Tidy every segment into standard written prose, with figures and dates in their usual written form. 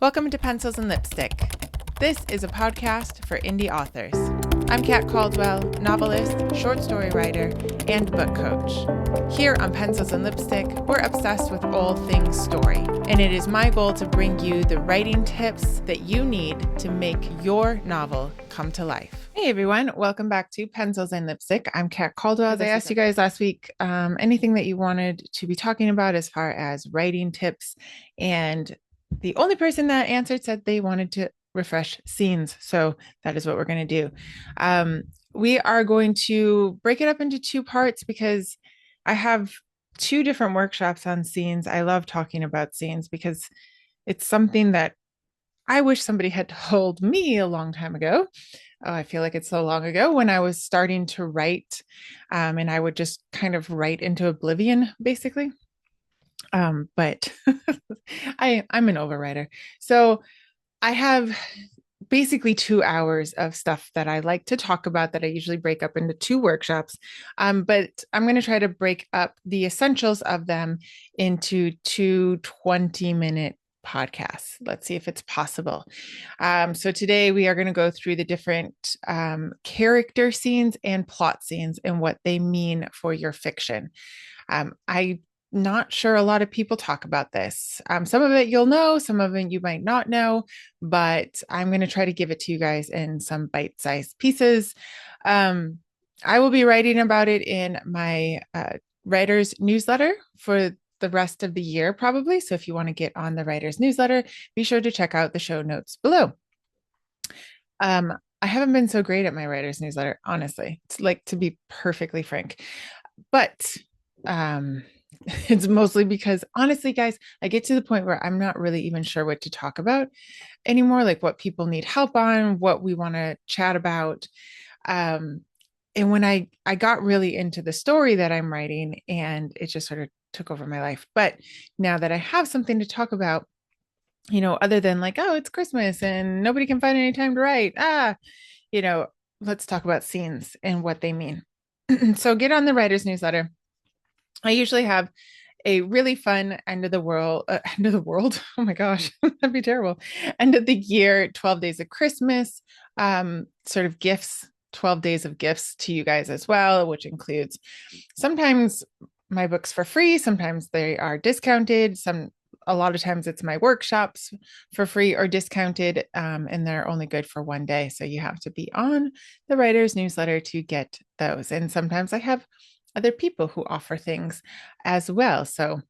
Welcome to Pencils and Lipstick. This is a podcast for indie authors. I'm Kat Caldwell, novelist, short story writer, and book coach. Here on Pencils and Lipstick, we're obsessed with all things story, and it is my goal to bring you the writing tips that you need to make your novel come to life. Hey everyone, welcome back to Pencils and Lipstick. I'm Kat Caldwell. As I asked you guys last week, anything that you wanted to be talking about as far as writing tips, and the only person that answered said they wanted to refresh scenes. So that is what we're going to do. We are going to break it up into two parts because I have two different workshops on scenes. I love talking about scenes because it's something that I wish somebody had told me a long time ago. Oh, I feel like it's so long ago when I was starting to write, and I would just kind of write into oblivion, basically. But I'm an overwriter. So I have basically 2 hours of stuff that I like to talk about that I usually break up into two workshops. But I'm going to try to break up the essentials of them into two 20-minute podcasts. Let's see if it's possible. So today we are going to go through the different character scenes and plot scenes and what they mean for your fiction. I not sure a lot of people talk about this. Some of it you'll know, some of it you might not know, but I'm going to try to give it to you guys in some bite-sized pieces. I will be writing about it in my writer's newsletter for the rest of the year, probably. So if you want to get on the writer's newsletter, be sure to check out the show notes below. I haven't been so great at my writer's newsletter, honestly. It's like, to be perfectly frank, but it's mostly because honestly, guys, I get to the point where I'm not really even sure what to talk about anymore, like what people need help on, what we want to chat about. And when I got really into the story that I'm writing, and it just sort of took over my life. But now that I have something to talk about, other than like, oh, it's Christmas and nobody can find any time to write. Let's talk about scenes and what they mean. So get on the writer's newsletter. I usually have a really fun end of the world. Oh my gosh, that'd be terrible. End of the year, 12 days of Christmas, sort of gifts, 12 days of gifts to you guys as well, which includes sometimes my books for free. Sometimes they are discounted. A lot of times it's my workshops for free or discounted, and they're only good for one day. So you have to be on the writer's newsletter to get those. And sometimes I have other people who offer things as well. So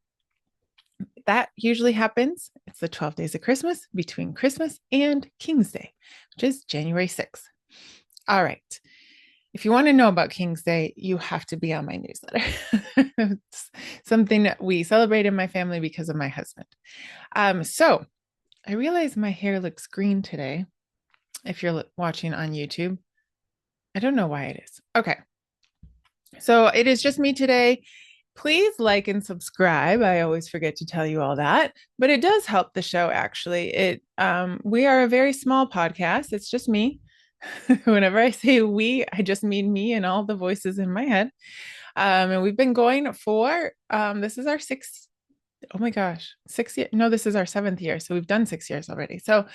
that usually happens. It's the 12 days of Christmas between Christmas and King's Day, which is January 6th. All right. If you want to know about King's Day, you have to be on my newsletter. It's something that we celebrate in my family because of my husband. So I realize my hair looks green today. If you're watching on YouTube, I don't know why it is. Okay. So it is just me today. Please like and subscribe. I always forget to tell you all that, but it does help the show actually. We are a very small podcast. It's just me. Whenever I say we, I just mean me and all the voices in my head. And we've been going for this is our sixth. Oh my gosh, 6 years. No, this is our 7th year. So we've done 6 years already. So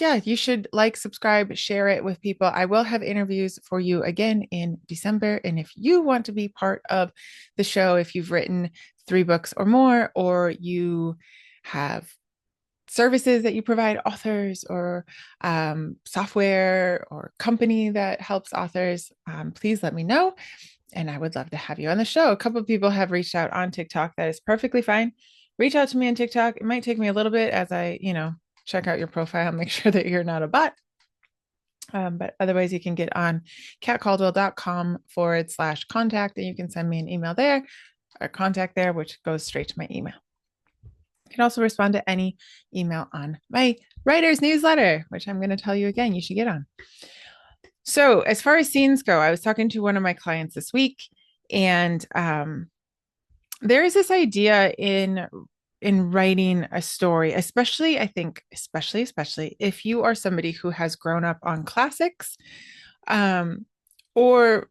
yeah, you should like, subscribe, share it with people. I will have interviews for you again in December. And if you want to be part of the show, if you've written 3 books or more, or you have services that you provide authors, or software or company that helps authors, please let me know. And I would love to have you on the show. A couple of people have reached out on TikTok. That is perfectly fine. Reach out to me on TikTok. It might take me a little bit as I, check out your profile and make sure that you're not a bot. But otherwise, you can get on katcaldwell.com/contact, and you can send me an email there or contact there, which goes straight to my email. You can also respond to any email on my writer's newsletter, which I'm going to tell you again, you should get on. So as far as scenes go, I was talking to one of my clients this week, and there is this idea in writing a story, especially if you are somebody who has grown up on classics, or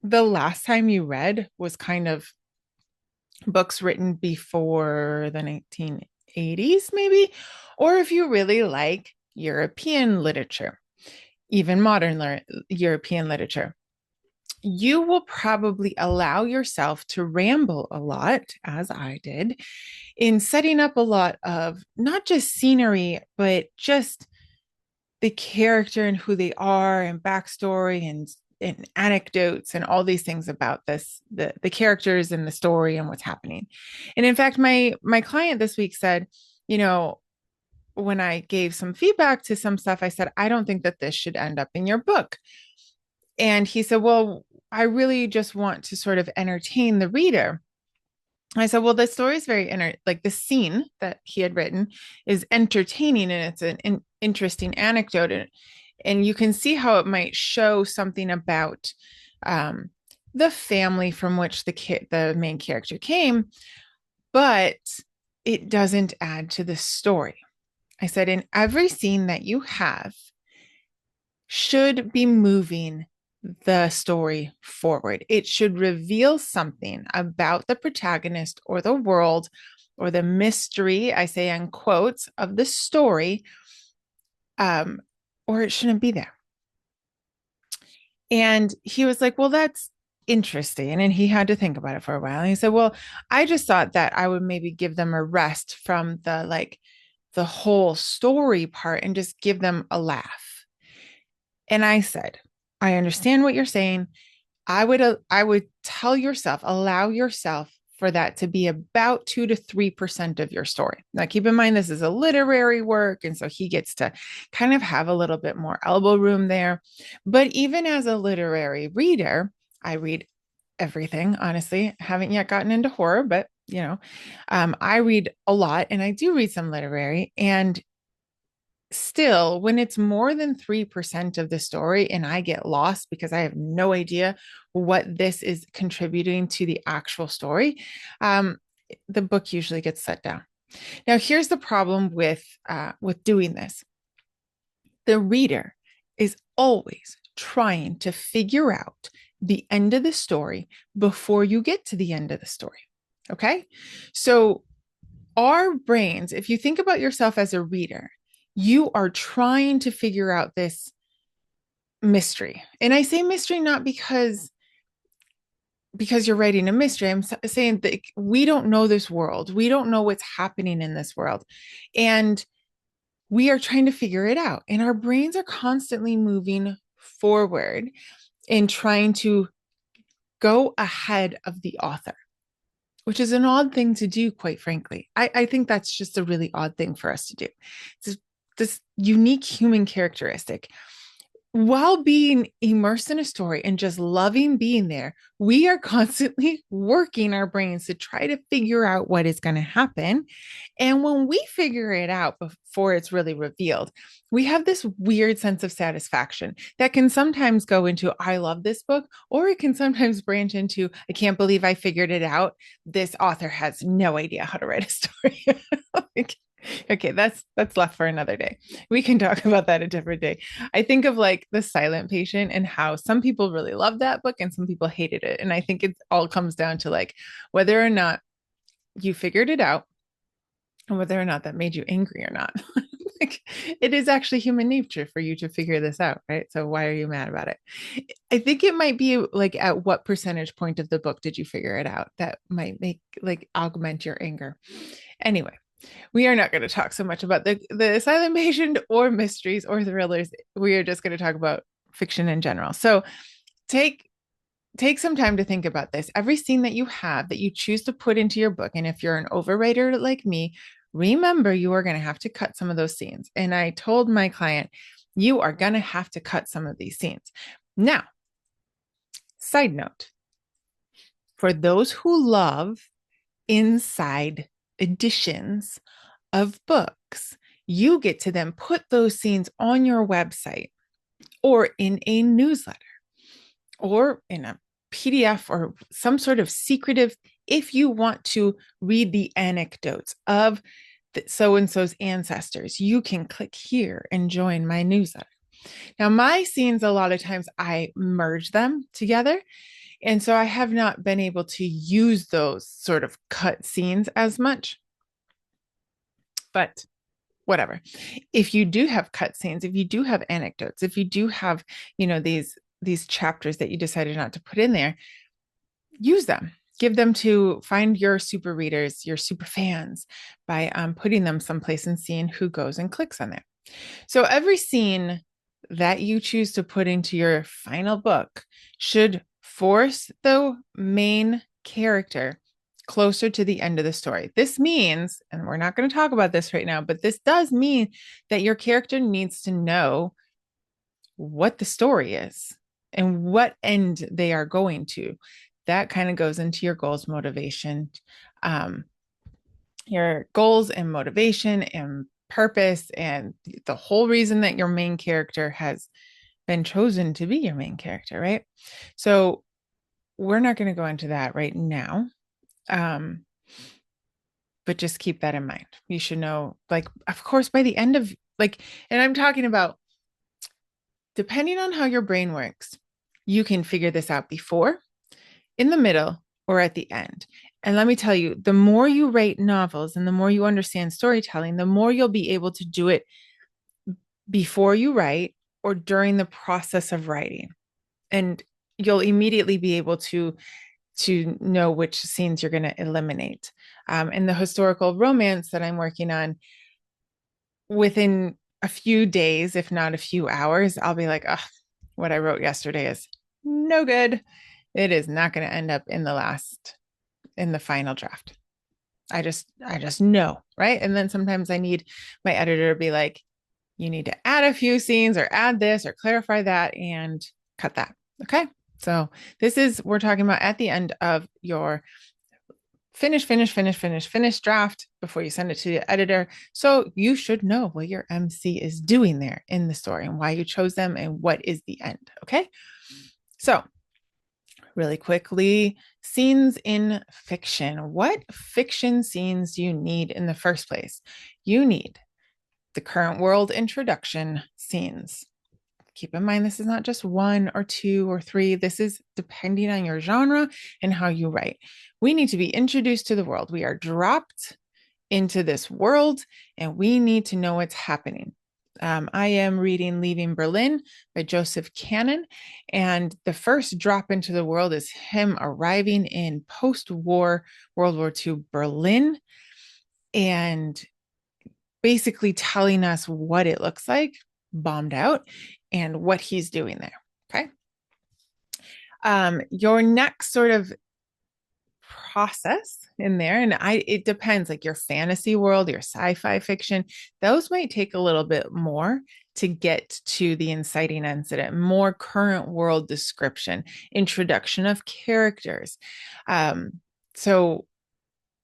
the last time you read was kind of books written before the 80s, maybe, or if you really like European literature, even modern European literature, you will probably allow yourself to ramble a lot, as I did, in setting up a lot of not just scenery, but just the character and who they are and backstory and anecdotes and all these things about the characters and the story and what's happening. And in fact, my client this week said, you know, when I gave some feedback to some stuff, I said, I don't think that this should end up in your book. And he said, well, I really just want to sort of entertain the reader. I said, well, the story is like the scene that he had written is entertaining and it's an interesting anecdote. And you can see how it might show something about the family from which the main character came, but it doesn't add to the story. I said, in every scene that you have should be moving the story forward. It should reveal something about the protagonist or the world or the mystery, I say in quotes, of the story, or it shouldn't be there. And he was like, well, that's interesting. And he had to think about it for a while. And he said, well, I just thought that I would maybe give them a rest from the whole story part and just give them a laugh. And I said, I understand what you're saying. I would tell yourself, allow yourself for that to be about 2 to 3% of your story. Now, keep in mind, this is a literary work. And so he gets to kind of have a little bit more elbow room there. But even as a literary reader, I read everything, honestly. Haven't yet gotten into horror, but I read a lot and I do read some literary. And still, when it's more than 3% of the story and I get lost because I have no idea what this is contributing to the actual story, the book usually gets set down. Now, here's the problem with doing this. The reader is always trying to figure out the end of the story before you get to the end of the story. Okay? So our brains, if you think about yourself as a reader, you are trying to figure out this mystery. And I say mystery not because you're writing a mystery. I'm saying that we don't know this world. We don't know what's happening in this world. And we are trying to figure it out. And our brains are constantly moving forward and trying to go ahead of the author, which is an odd thing to do, quite frankly. I think that's just a really odd thing for us to do. It's this unique human characteristic. While being immersed in a story and just loving being there, we are constantly working our brains to try to figure out what is going to happen. And when we figure it out before it's really revealed, we have this weird sense of satisfaction that can sometimes go into, I love this book, or it can sometimes branch into, I can't believe I figured it out. This author has no idea how to write a story. Okay, that's left for another day. We can talk about that a different day. I think of like The Silent Patient and how some people really loved that book and some people hated it. And I think it all comes down to like whether or not you figured it out and whether or not that made you angry or not. Like, it is actually human nature for you to figure this out, right? So why are you mad about it? I think it might be like, at what percentage point of the book did you figure it out? That might make like augment your anger. Anyway, we are not going to talk so much about the silent patient or mysteries or thrillers. We are just going to talk about fiction in general. So take some time to think about this. Every scene that you have that you choose to put into your book, and if you're an overwriter like me, remember you are going to have to cut some of those scenes. And I told my client, you are going to have to cut some of these scenes. Now, side note, for those who love inside editions of books, you get to then put those scenes on your website or in a newsletter or in a PDF or some sort of secretive, if you want to read the anecdotes of so-and-so's ancestors, you can click here and join my newsletter. Now, my scenes, a lot of times I merge them together. And so I have not been able to use those sort of cut scenes as much. But whatever. If you do have cutscenes, if you do have anecdotes, if you do have, these chapters that you decided not to put in there, use them. Give them to find your super readers, your super fans, by putting them someplace and seeing who goes and clicks on there. So every scene that you choose to put into your final book should force the main character closer to the end of the story. This means, and we're not going to talk about this right now, but this does mean that your character needs to know what the story is and what end they are going to. That kind of goes into your goals, motivation, your goals and motivation and purpose, and the whole reason that your main character has been chosen to be your main character, right? So we're not going to go into that right now. But just keep that in mind. You should know, like, of course, by the end of and I'm talking about, depending on how your brain works, you can figure this out before, in the middle, or at the end. And let me tell you, the more you write novels and the more you understand storytelling, the more you'll be able to do it before you write or during the process of writing. And you'll immediately be able to know which scenes you're going to eliminate. In the historical romance that I'm working on, within a few days, if not a few hours, I'll be like, oh, what I wrote yesterday is no good. It is not going to end up in the final draft. I just know, right? And then sometimes I need my editor to be like, you need to add a few scenes or add this or clarify that and cut that. Okay. So we're talking about at the end of your finish draft before you send it to the editor. So you should know what your MC is doing there in the story and why you chose them and what is the end. Okay. So really quickly, scenes in fiction. What fiction scenes do you need in the first place? You need the current world introduction scenes. Keep in mind, this is not just 1 or 2 or 3. This is depending on your genre and how you write. We need to be introduced to the world. We are dropped into this world and we need to know what's happening. I am reading Leaving Berlin by Joseph Cannon, and the first drop into the world is him arriving in post-war World War II Berlin and basically telling us what it looks like, bombed out, and what he's doing there. Okay. Your next sort of process in there, and it depends, like your fantasy world, your sci-fi fiction, those might take a little bit more to get to the inciting incident, more current world description, introduction of characters. So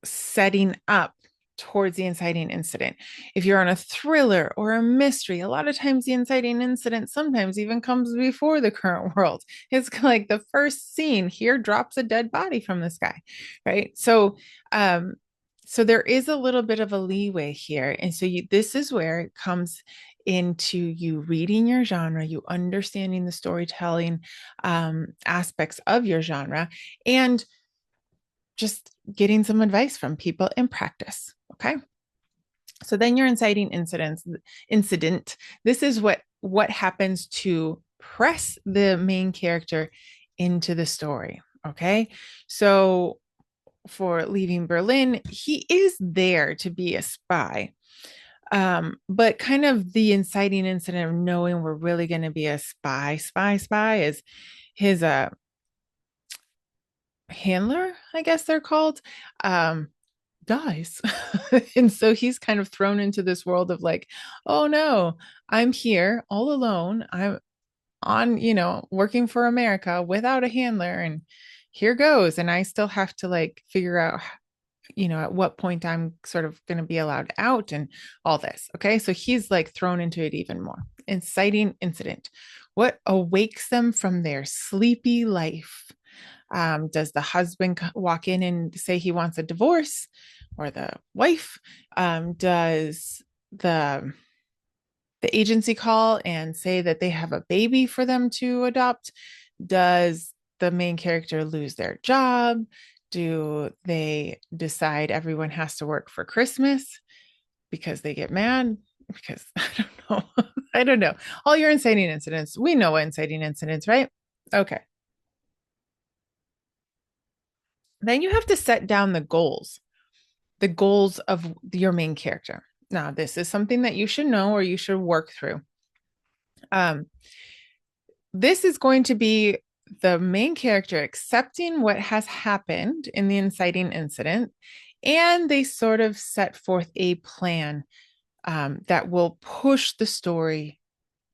setting up towards the inciting incident. If you're on a thriller or a mystery, a lot of times the inciting incident sometimes even comes before the current world. It's like the first scene, here drops a dead body from the sky, right? So there is a little bit of a leeway here. And so this is where it comes into you reading your genre, you understanding the storytelling aspects of your genre, and just getting some advice from people in practice. Okay. So then your inciting incident, this is what happens to press the main character into the story. Okay. So for Leaving Berlin, he is there to be a spy. But kind of the inciting incident of knowing we're really going to be a spy is his handler, I guess they're called, dies. And so he's kind of thrown into this world of like, oh no, I'm here all alone. I'm on, working for America without a handler, and here goes. And I still have to like figure out, at what point I'm sort of going to be allowed out and all this. Okay. So he's like thrown into it even more. Inciting incident. What awakes them from their sleepy life? Does the husband walk in and say he wants a divorce, or the wife? Does the agency call and say that they have a baby for them to adopt? Does the main character lose their job? Do they decide everyone has to work for Christmas? Because they get mad? Because I don't know. I don't know. All your inciting incidents. We know inciting incidents, right? Okay. Then you have to set down the goals of your main character. Now, this is something that you should know or you should work through. Um, this is going to be the main character accepting what has happened in the inciting incident, and they sort of set forth a plan that will push the story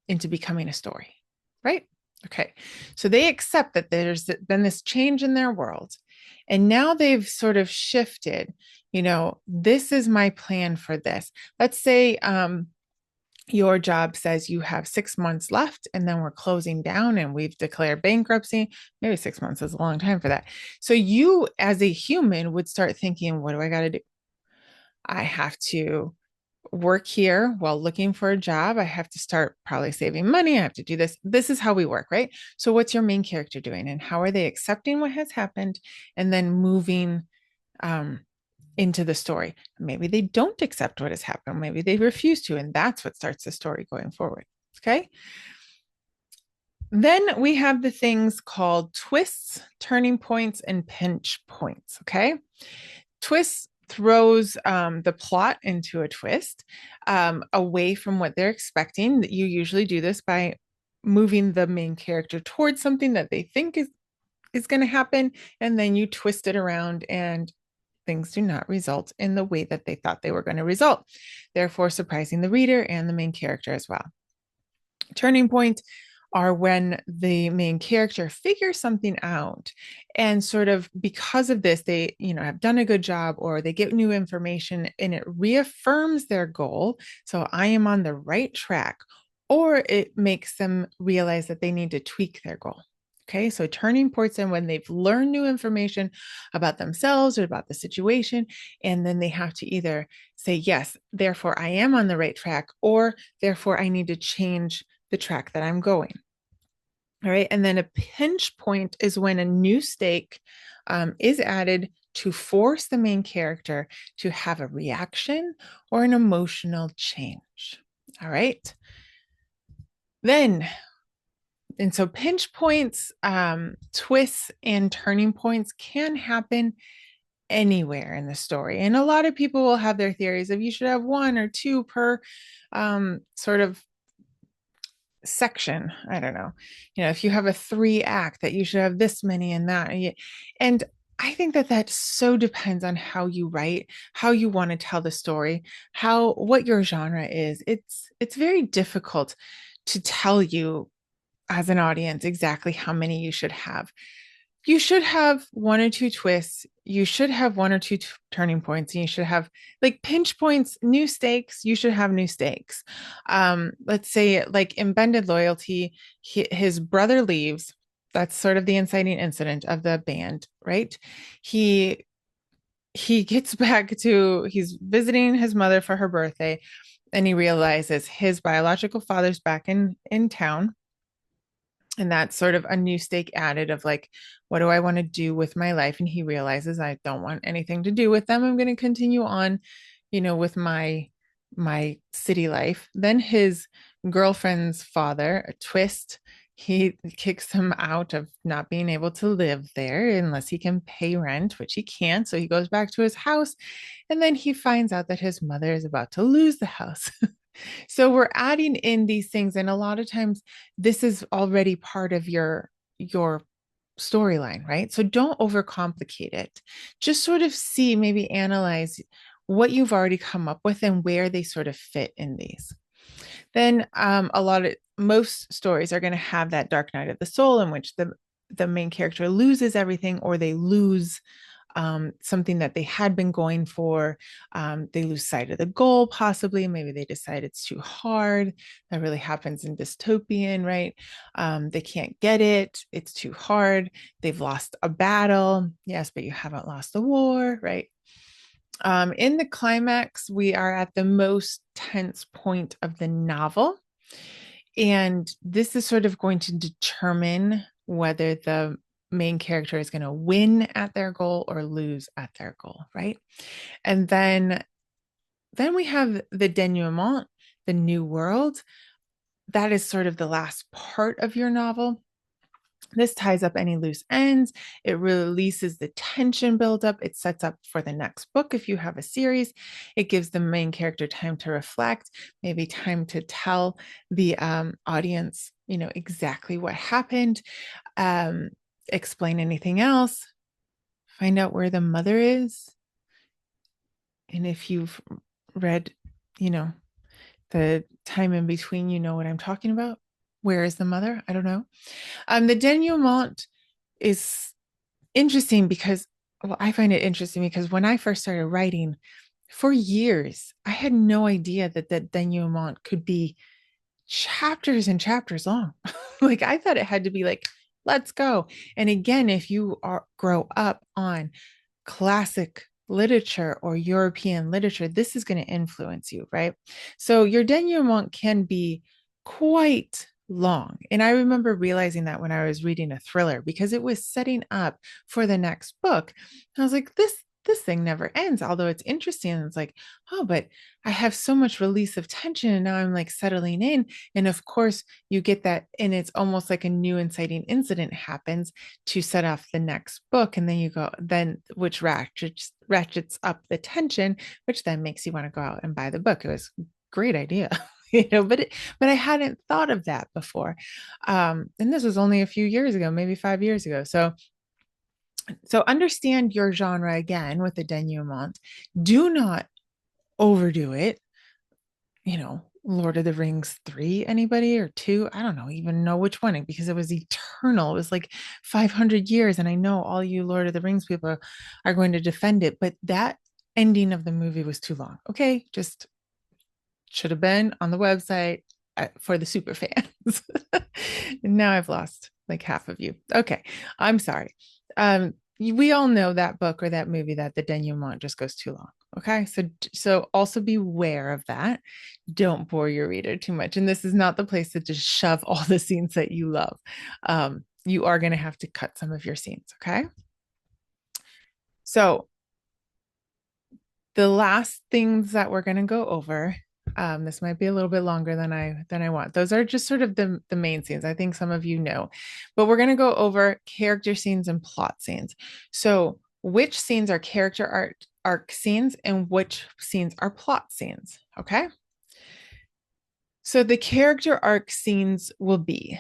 into becoming a story, right? Okay. So they accept that there's been this change in their world. And now they've sort of shifted, this is my plan for this. Let's say your job says you have 6 months left and then we're closing down and we've declared bankruptcy. Maybe 6 months is a long time for that. So you, as a human, would start thinking, what do I got to do? I have to work here while looking for a job. I have to start probably saving money. I have to do this. This is how we work, right? So, what's your main character doing, and how are they accepting what has happened and then moving into the story? Maybe they don't accept what has happened. Maybe they refuse to, and that's what starts the story going forward. Okay. Then we have the things called twists, turning points, and pinch points. Okay. Twists throws the plot into a twist away from what they're expecting. You usually do this by moving the main character towards something that they think is going to happen, and then you twist it around and things do not result in the way that they thought they were going to result, therefore surprising the reader and the main character as well. Turning point are when the main character figures something out and sort of because of this they have done a good job, or they get new information and it reaffirms their goal, so I am on the right track, or it makes them realize that they need to tweak their goal. Okay, so turning points in when they've learned new information about themselves or about the situation, and then they have to either say, yes, therefore I am on the right track, or therefore I need to change the track that I'm going. All right. And then a pinch point is when a new stake is added to force the main character to have a reaction or an emotional change. All right. And so pinch points, twists, and turning points can happen anywhere in the story. And a lot of people will have their theories of you should have one or two per sort of section. I don't know. If you have a 3 act, that you should have this many and that. And I think that so depends on how you write, how you want to tell the story, what your genre is. It's very difficult to tell you as an audience exactly how many you should have. You should have one or two twists. You should have one or two turning points, and you should have like pinch points, new stakes. You should have new stakes. Let's say like in Bended Loyalty, his brother leaves. That's sort of the inciting incident of the band, right? He gets back to, he's visiting his mother for her birthday, and he realizes his biological father's back in town, and that's sort of a new stake added of like, what do I want to do with my life? And he realizes I don't want anything to do with them. I'm going to continue on, with my city life. Then his girlfriend's father, a twist, he kicks him out of not being able to live there unless he can pay rent, which he can't. So he goes back to his house, and then he finds out that his mother is about to lose the house. So we're adding in these things, and a lot of times this is already part of your storyline, right? So don't overcomplicate it. Just sort of see, maybe analyze what you've already come up with and where they sort of fit in these. Then most stories are going to have that dark night of the soul in which the main character loses everything, or they lose something that they had been going for. They lose sight of the goal, possibly. Maybe they decide it's too hard. That really happens in dystopian, right? They can't get it. It's too hard. They've lost a battle. Yes, but you haven't lost the war, right? In the climax, we are at the most tense point of the novel. And this is sort of going to determine whether the main character is going to win at their goal or lose at their goal, right? And then Then we have the denouement, the new world. That is sort of the last part of your novel. This ties up any loose ends. It releases the tension buildup. It sets up for the next book if you have a series. It gives the main character time to reflect, maybe time to tell the audience, exactly what happened, um, explain anything else, find out where the mother is. And if you've read, you know, the time in between, you know what I'm talking about. Where is the mother? I don't know. The denouement is interesting because, well, I find it interesting because when I first started writing, for years, I had no idea that the denouement could be chapters and chapters long. Like I thought it had to be like, let's go. And again, if you grow up on classic literature or European literature, this is going to influence you, right? So your denouement can be quite long. And I remember realizing that when I was reading a thriller because it was setting up for the next book. I was like, this thing never ends, although it's interesting. And it's like, oh, but I have so much release of tension and now I'm like settling in. And of course, you get that, and it's almost like a new inciting incident happens to set off the next book. And then you go, then which ratchets up the tension, which then makes you want to go out and buy the book. It was a great idea. But I hadn't thought of that before. And this was only a few years ago, maybe 5 years ago. So understand your genre again with the denouement. Do not overdo it. Lord of the Rings 3, anybody, or 2? I don't know, even know which one, because it was eternal. It was like 500 years. And I know all you Lord of the Rings people are going to defend it, but that ending of the movie was too long. Okay. Just should have been on the website for the super fans. Now I've lost like half of you. Okay. I'm sorry. We all know that book or that movie that the denouement just goes too long. Okay. So also beware of that. Don't bore your reader too much. And this is not the place to just shove all the scenes that you love. You are going to have to cut some of your scenes. Okay. So the last things that we're going to go over, this might be a little bit longer than I want. Those are just sort of the main scenes. I think some of you know, but we're going to go over character scenes and plot scenes. So which scenes are character arc scenes and which scenes are plot scenes? Okay. So the character arc scenes will be,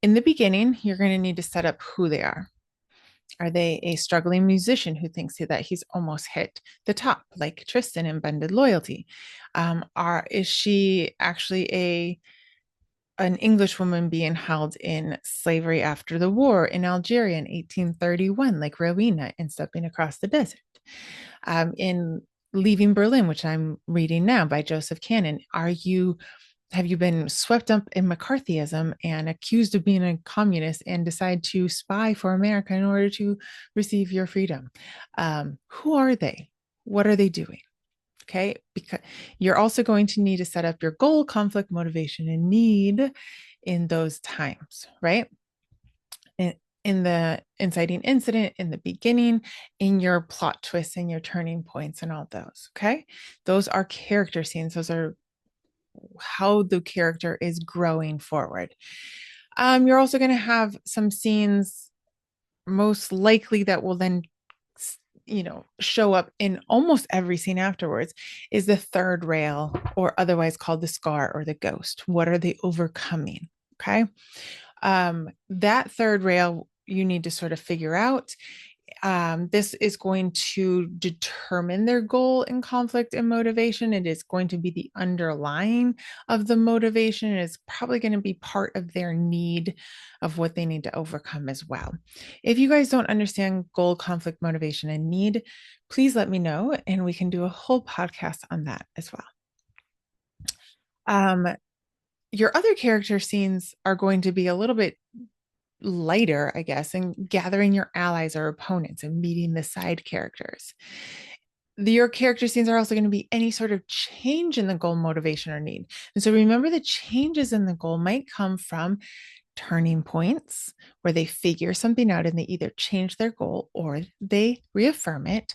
in the beginning, you're going to need to set up who they are. Are they a struggling musician who thinks that he's almost hit the top, like Tristan in Bended Loyalty? Is she actually an English woman being held in slavery after the war in Algeria in 1831, like Rowena in Stepping Across the Desert? In Leaving Berlin, which I'm reading now by Joseph Cannon, have you been swept up in McCarthyism and accused of being a communist and decide to spy for America in order to receive your freedom? Who are they? What are they doing? Okay, because you're also going to need to set up your goal, conflict, motivation, and need in those times, right? In the inciting incident, in the beginning, in your plot twists and your turning points and all those. Okay, those are character scenes. Those are how the character is growing forward. You're also going to have some scenes, most likely, that will then show up in almost every scene afterwards, is the third rail, or otherwise called the scar or the ghost. What are they overcoming? Okay. That third rail you need to sort of figure out. This is going to determine their goal in conflict and motivation. It is going to be the underlying of the motivation. It is probably going to be part of their need of what they need to overcome as well. If you guys don't understand goal, conflict, motivation, and need, please let me know, and we can do a whole podcast on that as well. Your other character scenes are going to be a little bit lighter, I guess, and gathering your allies or opponents and meeting the side characters. Your character scenes are also going to be any sort of change in the goal, motivation, or need. And so remember, the changes in the goal might come from turning points where they figure something out and they either change their goal or they reaffirm it,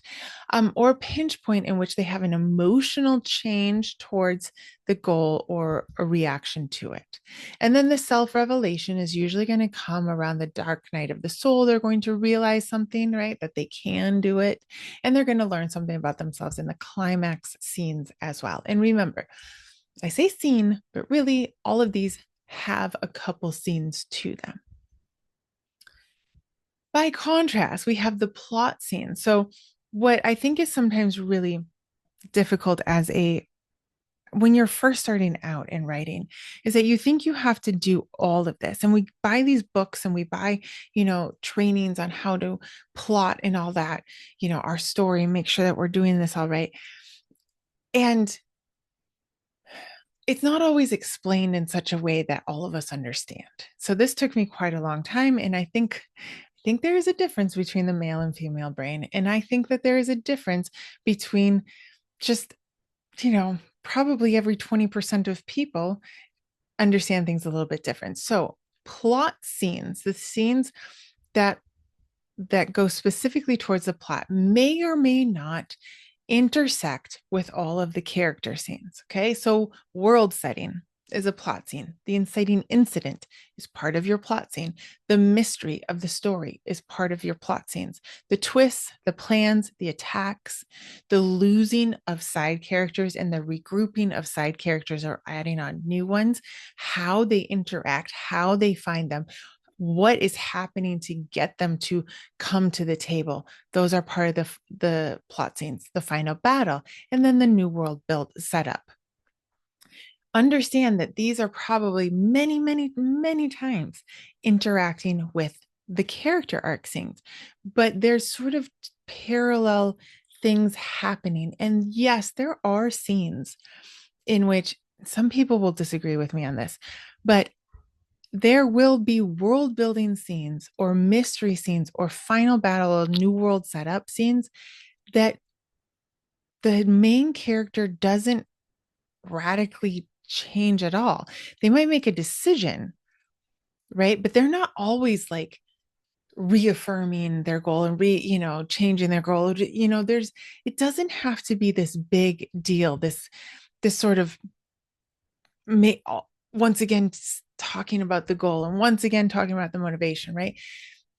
or a pinch point in which they have an emotional change towards the goal or a reaction to it. And then the self-revelation is usually going to come around the dark night of the soul. They're going to realize something, right? That they can do it. And they're going to learn something about themselves in the climax scenes as well. And remember, I say scene, but really all of these have a couple scenes to them. By contrast, we have the plot scene. So what I think is sometimes really difficult when you're first starting out in writing is that you think you have to do all of this. And we buy these books and we buy, trainings on how to plot and all that, our story, make sure that we're doing this all right. And it's not always explained in such a way that all of us understand. So this took me quite a long time. And I think there is a difference between the male and female brain. And I think that there is a difference between just, probably every 20% of people understand things a little bit different. So plot scenes, the scenes that go specifically towards the plot may or may not intersect with all of the character scenes. Okay. So world setting is a plot scene. The inciting incident is part of your plot scene. The mystery of the story is part of your plot scenes. The twists, the plans, the attacks, the losing of side characters and the regrouping of side characters or adding on new ones, how they interact, how they find them, what is happening to get them to come to the table. Those are part of the plot scenes, the final battle, and then the new world build setup. Understand that these are probably many, many, many times interacting with the character arc scenes, but there's sort of parallel things happening. And yes, there are scenes in which some people will disagree with me on this, but there will be world building scenes or mystery scenes or final battle or new world setup scenes that the main character doesn't radically change at all. They might make a decision, right? But they're not always like reaffirming their goal and changing their goal. It doesn't have to be this big deal, this sort of once again talking about the goal and once again talking about the motivation, right?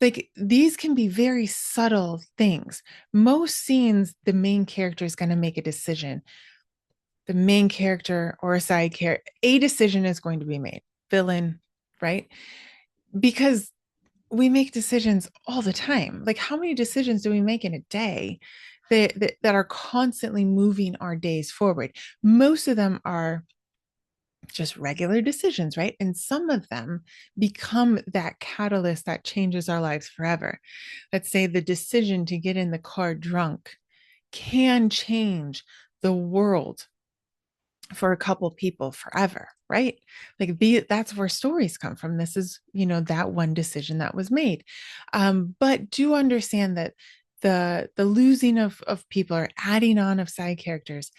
Like these can be very subtle things. Most scenes, the main character is going to make a decision. The main character or a side character, a decision is going to be made. Villain, right? Because we make decisions all the time. Like how many decisions do we make in a day that are constantly moving our days forward? Most of them are just regular decisions, right? And some of them become that catalyst that changes our lives forever. Let's say the decision to get in the car drunk can change the world for a couple people forever, right? Like that's where stories come from. This is, that one decision that was made. But do understand that the losing of people or adding on of side characters,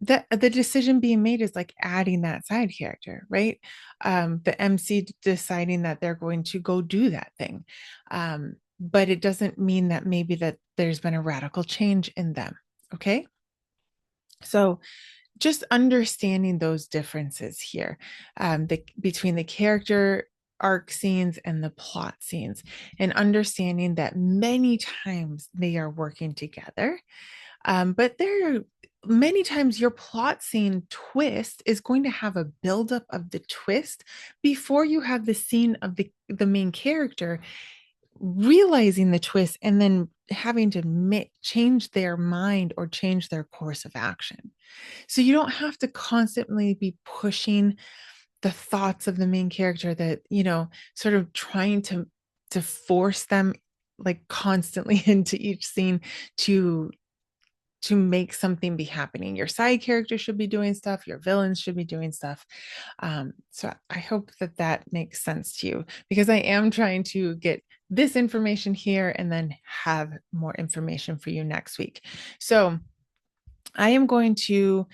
the decision being made is like adding that side character, right? The MC deciding that they're going to go do that thing. But it doesn't mean that maybe that there's been a radical change in them. Okay. So just understanding those differences here, between the character arc scenes and the plot scenes, and understanding that many times they are working together. But there are many times your plot scene twist is going to have a buildup of the twist before you have the scene of the main character realizing the twist and then having to change their mind or change their course of action. So you don't have to constantly be pushing the thoughts of the main character that, sort of trying to force them like constantly into each scene to make something be happening. Your side character should be doing stuff. Your villains should be doing stuff. So I hope that makes sense to you, because I am trying to get this information here and then have more information for you next week. So I am going to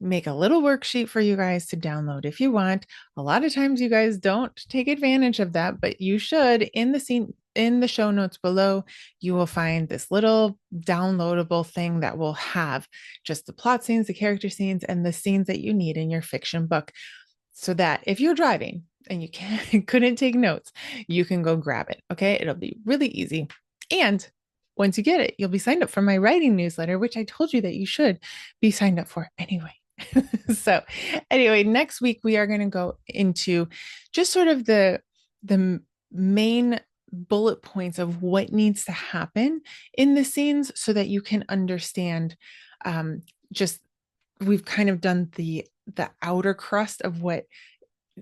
make a little worksheet for you guys to download if you want. A lot of times you guys don't take advantage of that, but you should. In the show notes below, you will find this little downloadable thing that will have just the plot scenes, the character scenes, and the scenes that you need in your fiction book, so that if you're driving and you couldn't take notes, you can go grab it. Okay. It'll be really easy. And once you get it, you'll be signed up for my writing newsletter, which I told you that you should be signed up for anyway. So anyway, next week we are going to go into just sort of the main bullet points of what needs to happen in the scenes so that you can understand just we've kind of done the outer crust of what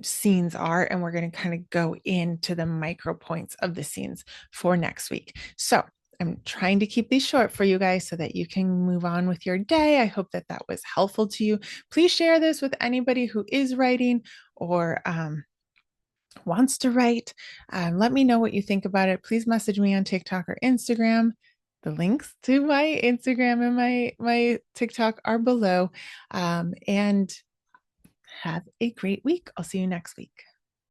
scenes are, and we're going to kind of go into the micro points of the scenes for next week. So I'm trying to keep these short for you guys so that you can move on with your day. I hope that that was helpful to you. Please share this with anybody who is writing or wants to write. Let me know what you think about it. Please message me on TikTok or Instagram. The links to my Instagram and my TikTok are below. And have a great week. I'll see you next week.